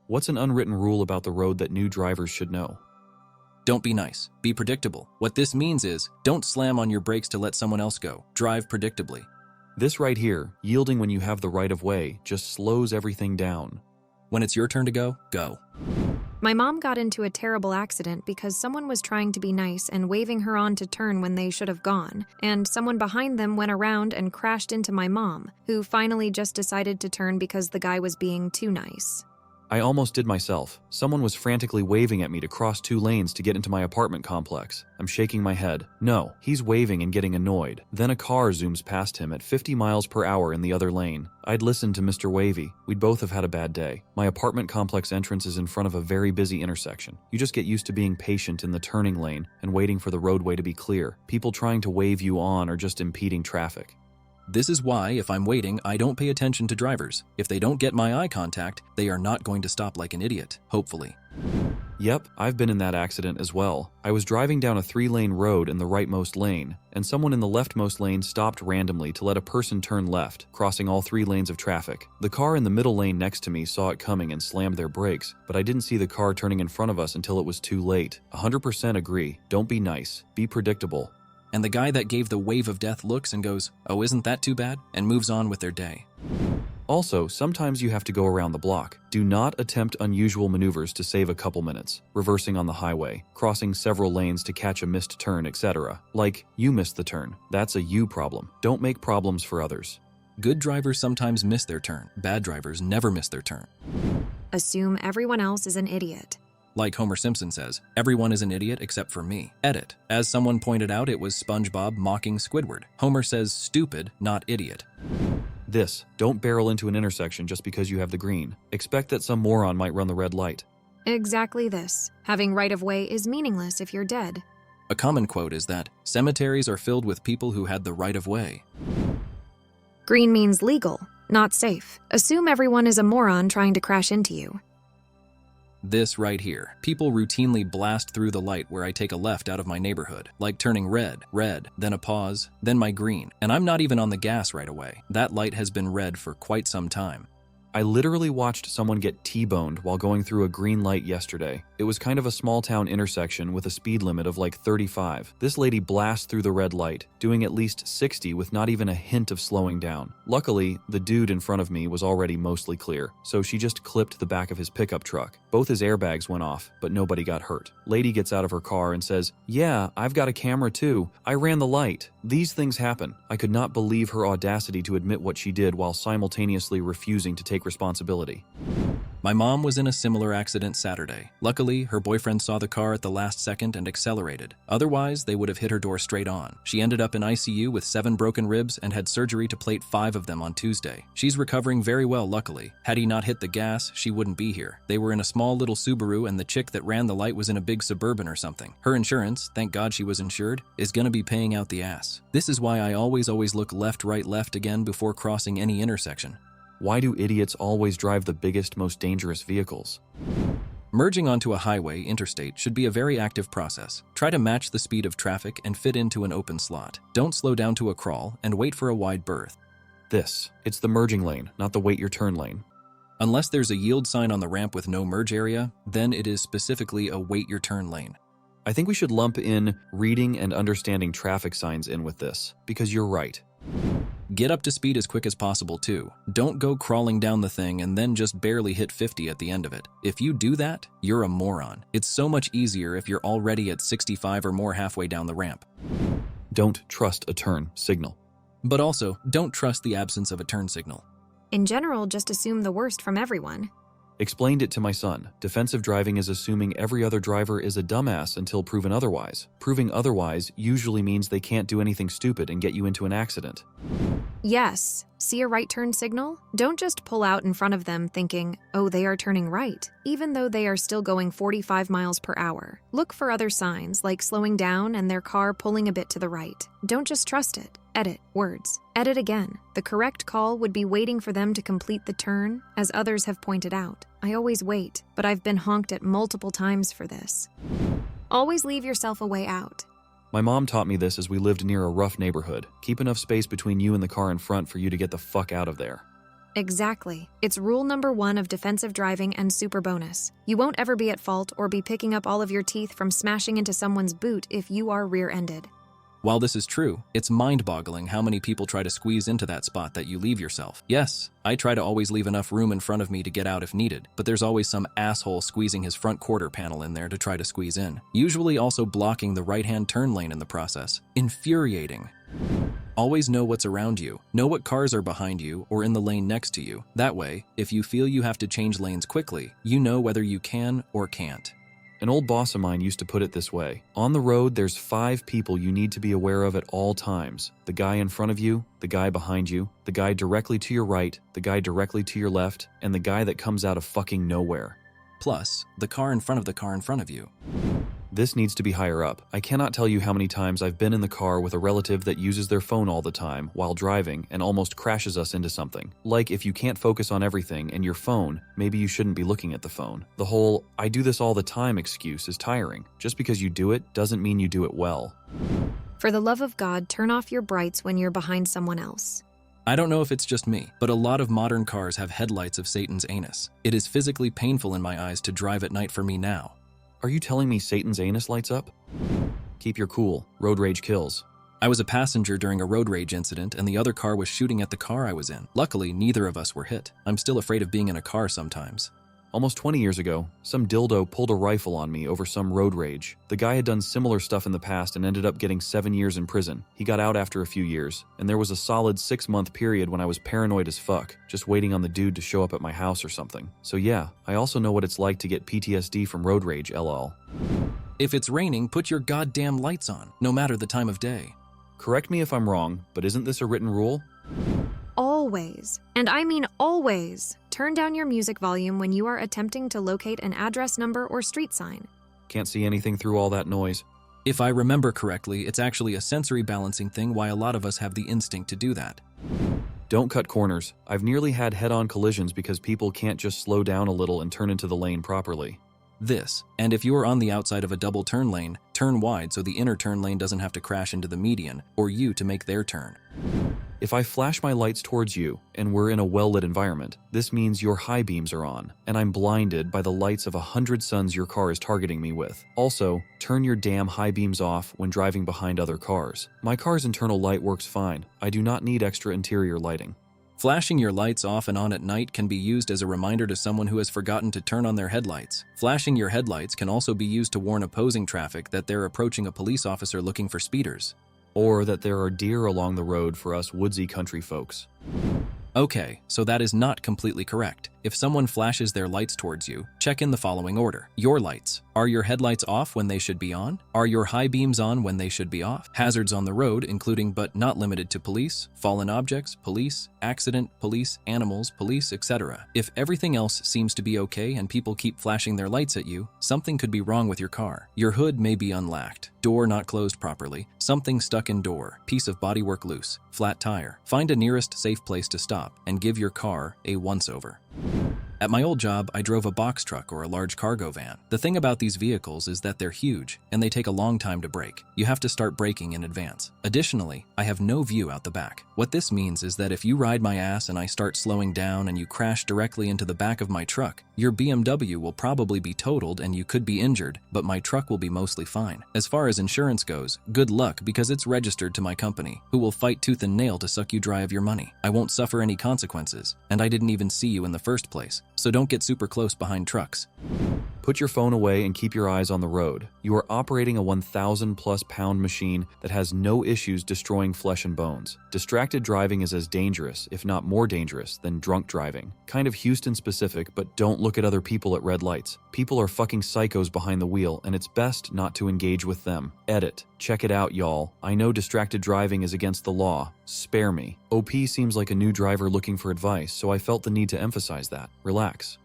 What's an unwritten rule about the road that new drivers should know? Don't be nice. Be predictable. What this means is, don't slam on your brakes to let someone else go. Drive predictably. This right here, yielding when you have the right of way, just slows everything down. When it's your turn to go, go. My mom got into a terrible accident because someone was trying to be nice and waving her on to turn when they should have gone, and someone behind them went around and crashed into my mom, who finally just decided to turn because the guy was being too nice. I almost did myself. Someone was frantically waving at me to cross 2 lanes to get into my apartment complex. I'm shaking my head. No, he's waving and getting annoyed. Then a car zooms past him at 50 miles per hour in the other lane. I'd listened to Mr. Wavy. We'd both have had a bad day. My apartment complex entrance is in front of a very busy intersection. You just get used to being patient in the turning lane and waiting for the roadway to be clear. People trying to wave you on are just impeding traffic. This is why, if I'm waiting, I don't pay attention to drivers. If they don't get my eye contact, they are not going to stop like an idiot, hopefully. Yep, I've been in that accident as well. I was driving down a 3-lane road in the rightmost lane, and someone in the leftmost lane stopped randomly to let a person turn left, crossing all 3 lanes of traffic. The car in the middle lane next to me saw it coming and slammed their brakes, but I didn't see the car turning in front of us until it was too late. 100% agree. Don't be nice. Be predictable. And the guy that gave the wave of death looks and goes, "Oh, isn't that too bad?" and moves on with their day. Also, sometimes you have to go around the block. Do not attempt unusual maneuvers to save a couple minutes, reversing on the highway, crossing several lanes to catch a missed turn, etc. Like, you missed the turn. That's a you problem. Don't make problems for others. Good drivers sometimes miss their turn. Bad drivers never miss their turn. Assume everyone else is an idiot. Like Homer Simpson says, everyone is an idiot except for me. Edit. As someone pointed out, it was SpongeBob mocking Squidward. Homer says stupid, not idiot. This, don't barrel into an intersection just because you have the green. Expect that some moron might run the red light. Exactly this. Having right of way is meaningless if you're dead. A common quote is that cemeteries are filled with people who had the right of way. Green means legal, not safe. Assume everyone is a moron trying to crash into you. This right here. People routinely blast through the light where I take a left out of my neighborhood, like turning red, then a pause, then my green, and I'm not even on the gas right away. That light has been red for quite some time. I literally watched someone get T-boned while going through a green light yesterday. It was kind of a small town intersection with a speed limit of like 35. This lady blasts through the red light, doing at least 60 with not even a hint of slowing down. Luckily, the dude in front of me was already mostly clear, so she just clipped the back of his pickup truck. Both his airbags went off, but nobody got hurt. Lady gets out of her car and says, "Yeah, I've got a camera too. I ran the light." These things happen. I could not believe her audacity to admit what she did while simultaneously refusing to take responsibility. My mom was in a similar accident Saturday. Luckily, her boyfriend saw the car at the last second and accelerated. Otherwise, they would have hit her door straight on. She ended up in ICU with 7 broken ribs and had surgery to plate 5 of them on Tuesday. She's recovering very well, luckily. Had he not hit the gas, she wouldn't be here. They were in a small little Subaru and the chick that ran the light was in a big Suburban or something. Her insurance, thank God she was insured, is gonna be paying out the ass. This is why I always look left, right, left again before crossing any intersection. Why do idiots always drive the biggest, most dangerous vehicles? Merging onto a highway, interstate, should be a very active process. Try to match the speed of traffic and fit into an open slot. Don't slow down to a crawl and wait for a wide berth. It's the merging lane, not the wait your turn lane. Unless there's a yield sign on the ramp with no merge area, then it is specifically a wait your turn lane. I think we should lump in reading and understanding traffic signs in with this, because you're right. Get up to speed as quick as possible too. Don't go crawling down the thing and then just barely hit 50 at the end of it. If you do that, you're a moron. It's so much easier if you're already at 65 or more halfway down the ramp. Don't trust a turn signal. But also, don't trust the absence of a turn signal. In general, just assume the worst from everyone. Explained it to my son. Defensive driving is assuming every other driver is a dumbass until proven otherwise. Proving otherwise usually means they can't do anything stupid and get you into an accident. Yes. See a right turn signal? Don't just pull out in front of them thinking, oh, they are turning right, even though they are still going 45 miles per hour. Look for other signs, like slowing down and their car pulling a bit to the right. Don't just trust it. Edit words. Edit again. The correct call would be waiting for them to complete the turn, as others have pointed out. I always wait, but I've been honked at multiple times for this. Always leave yourself a way out. My mom taught me this as we lived near a rough neighborhood. Keep enough space between you and the car in front for you to get the fuck out of there. Exactly. It's rule number 1 of defensive driving and super bonus. You won't ever be at fault or be picking up all of your teeth from smashing into someone's boot if you are rear-ended. While this is true, it's mind-boggling how many people try to squeeze into that spot that you leave yourself. Yes, I try to always leave enough room in front of me to get out if needed, but there's always some asshole squeezing his front quarter panel in there to try to squeeze in, usually also blocking the right-hand turn lane in the process. Infuriating. Always know what's around you. Know what cars are behind you or in the lane next to you. That way, if you feel you have to change lanes quickly, you know whether you can or can't. An old boss of mine used to put it this way. On the road, there's 5 people you need to be aware of at all times. The guy in front of you, the guy behind you, the guy directly to your right, the guy directly to your left, and the guy that comes out of fucking nowhere. Plus, the car in front of the car in front of you. This needs to be higher up. I cannot tell you how many times I've been in the car with a relative that uses their phone all the time while driving and almost crashes us into something. Like, if you can't focus on everything and your phone, maybe you shouldn't be looking at the phone. The whole "I do this all the time" excuse is tiring. Just because you do it doesn't mean you do it well. For the love of God, turn off your brights when you're behind someone else. I don't know if it's just me, but a lot of modern cars have headlights of Satan's anus. It is physically painful in my eyes to drive at night for me now. Are you telling me Satan's anus lights up? Keep your cool. Road rage kills. I was a passenger during a road rage incident and the other car was shooting at the car I was in. Luckily, neither of us were hit. I'm still afraid of being in a car sometimes. Almost 20 years ago, some dildo pulled a rifle on me over some road rage. The guy had done similar stuff in the past and ended up getting 7 years in prison. He got out after a few years, and there was a solid 6-month period when I was paranoid as fuck, just waiting on the dude to show up at my house or something. So yeah, I also know what it's like to get PTSD from road rage, lol. If it's raining, put your goddamn lights on, no matter the time of day. Correct me if I'm wrong, but isn't this a written rule? Always, and I mean always, turn down your music volume when you are attempting to locate an address number or street sign. Can't see anything through all that noise. If I remember correctly, it's actually a sensory balancing thing why a lot of us have the instinct to do that. Don't cut corners. I've nearly had head-on collisions because people can't just slow down a little and turn into the lane properly. And if you are on the outside of a double turn lane, turn wide so the inner turn lane doesn't have to crash into the median, or you to make their turn. If I flash my lights towards you, and we're in a well-lit environment, this means your high beams are on, and I'm blinded by the lights of 100 suns your car is targeting me with. Also, turn your damn high beams off when driving behind other cars. My car's internal light works fine. I do not need extra interior lighting. Flashing your lights off and on at night can be used as a reminder to someone who has forgotten to turn on their headlights. Flashing your headlights can also be used to warn opposing traffic that they're approaching a police officer looking for speeders. Or that there are deer along the road for us woodsy country folks. Okay, so that is not completely correct. If someone flashes their lights towards you, check in the following order. Your lights. Are your headlights off when they should be on? Are your high beams on when they should be off? Hazards on the road, including but not limited to police, fallen objects, police, accident, police, animals, police, etc. If everything else seems to be okay and people keep flashing their lights at you, something could be wrong with your car. Your hood may be unlacked, door not closed properly, something stuck in door, piece of bodywork loose, flat tire. Find a nearest safe place to stop and give your car a once-over. At my old job, I drove a box truck or a large cargo van. The thing about these vehicles is that they're huge, and they take a long time to brake. You have to start braking in advance. Additionally, I have no view out the back. What this means is that if you ride my ass and I start slowing down and you crash directly into the back of my truck, your BMW will probably be totaled and you could be injured, but my truck will be mostly fine. As far as insurance goes, good luck because it's registered to my company, who will fight tooth and nail to suck you dry of your money. I won't suffer any consequences, and I didn't even see you in the first place. So don't get super close behind trucks. Put your phone away and keep your eyes on the road. You are operating a 1,000+ pound machine that has no issues destroying flesh and bones. Distracted driving is as dangerous, if not more dangerous, than drunk driving. Kind of Houston specific, but don't look at other people at red lights. People are fucking psychos behind the wheel, and it's best not to engage with them. Edit. Check it out, y'all. I know distracted driving is against the law. Spare me. OP seems like a new driver looking for advice, so I felt the need to emphasize that. Relax.